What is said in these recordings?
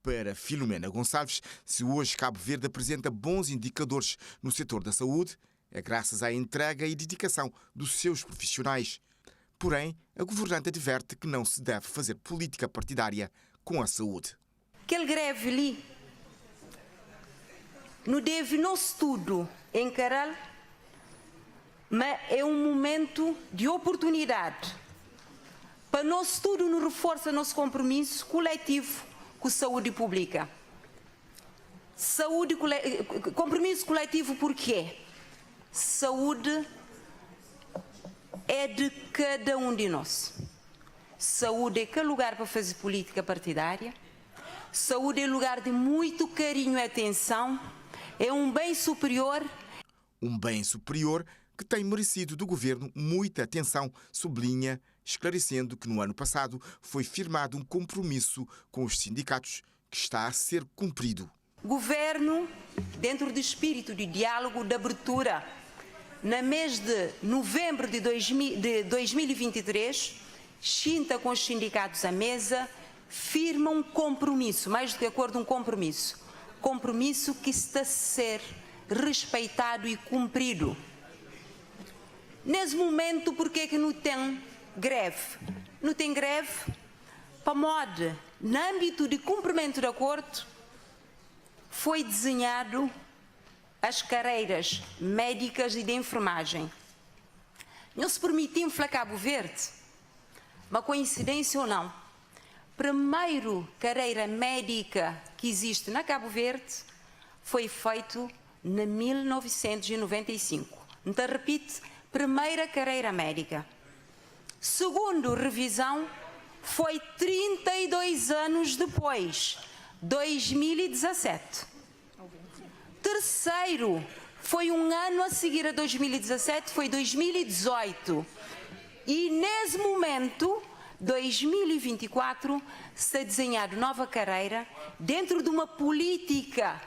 Para Filomena Gonçalves, se hoje Cabo Verde apresenta bons indicadores no setor da saúde, é graças à entrega e dedicação dos seus profissionais. Porém, a governante adverte que não se deve fazer política partidária com a saúde. Aquele greve ali não deve nosso tudo encarar, mas é um momento de oportunidade para nós tudo nos reforça nosso compromisso coletivo com a saúde pública. Compromisso coletivo por quê? Saúde é de cada um de nós. Saúde é que lugar para fazer política partidária. Saúde é lugar de muito carinho e atenção. É um bem superior. Um bem superior que tem merecido do governo muita atenção, sublinha, esclarecendo que no ano passado foi firmado um compromisso com os sindicatos que está a ser cumprido. Governo, dentro do espírito de diálogo, de abertura, no mês de novembro de 2023, junta com os sindicatos à mesa, firma um compromisso, mais do que acordo, um compromisso que está a ser respeitado e cumprido. Nesse momento, por que não tem greve? Não tem greve para modo, no âmbito de cumprimento de acordo, foi desenhado as carreiras médicas e de enfermagem. Não se permitiu para Cabo Verde, uma coincidência ou não, primeiro carreira médica que existe na Cabo Verde foi feito em 1995. Então, repito, primeira carreira médica. Segundo revisão, foi 32 anos depois, 2017. Terceiro, foi um ano a seguir a 2017, foi 2018. E nesse momento, 2024, está desenhado nova carreira dentro de uma política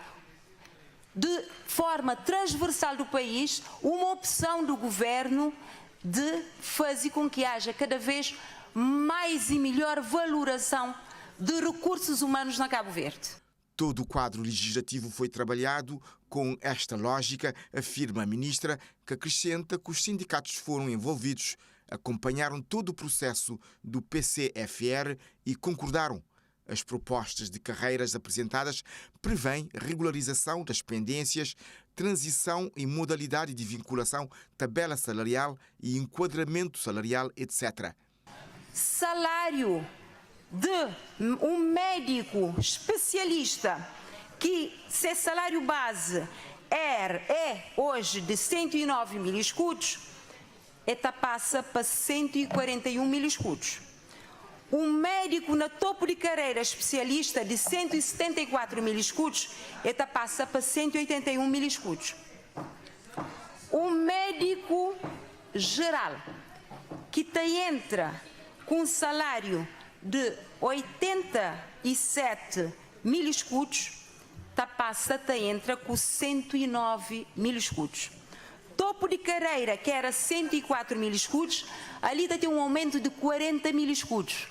de forma transversal do país, uma opção do governo de fazer com que haja cada vez mais e melhor valoração de recursos humanos na Cabo Verde. Todo o quadro legislativo foi trabalhado com esta lógica, afirma a ministra, que acrescenta que os sindicatos foram envolvidos, acompanharam todo o processo do PCFR e concordaram. As propostas de carreiras apresentadas prevêem regularização das pendências, transição e modalidade de vinculação, tabela salarial e enquadramento salarial, etc. Salário de um médico especialista que, se salário base é hoje de 109 mil escudos, passa para 141 mil escudos. Um médico na topo de carreira especialista de 174 mil escudos, passa para 181 mil escudos. Um médico geral que entra com um salário de 87 mil escudos, entra com 109 mil escudos. Topo de carreira, que era 104 mil escudos, ali tem um aumento de 40 mil escudos.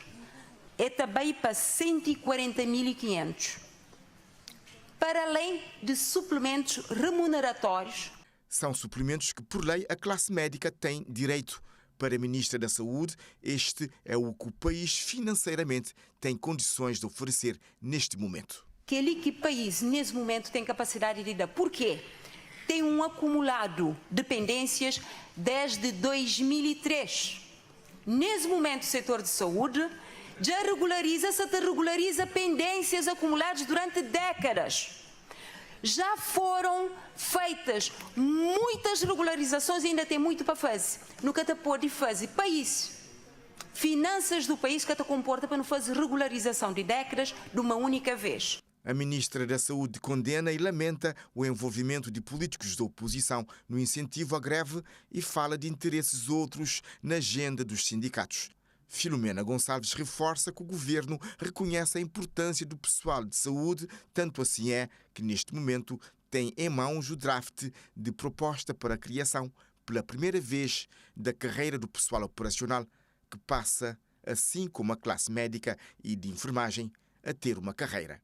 Também para 140.500. Para além de suplementos remuneratórios. São suplementos que, por lei, a classe médica tem direito. Para a Ministra da Saúde, este é o que o país financeiramente tem condições de oferecer neste momento. Que o país, nesse momento, tem capacidade de dar. Por quê? Tem um acumulado de pendências desde 2003. Nesse momento, o setor de saúde já regulariza pendências acumuladas durante décadas. Já foram feitas muitas regularizações e ainda tem muito para fazer. Nunca pode fazer país. Finanças do país que comporta para não fazer regularização de décadas de uma única vez. A ministra da Saúde condena e lamenta o envolvimento de políticos da oposição no incentivo à greve e fala de interesses outros na agenda dos sindicatos. Filomena Gonçalves reforça que o governo reconhece a importância do pessoal de saúde, tanto assim é que neste momento tem em mãos o draft de proposta para a criação, pela primeira vez, da carreira do pessoal operacional, que passa, assim como a classe médica e de enfermagem, a ter uma carreira.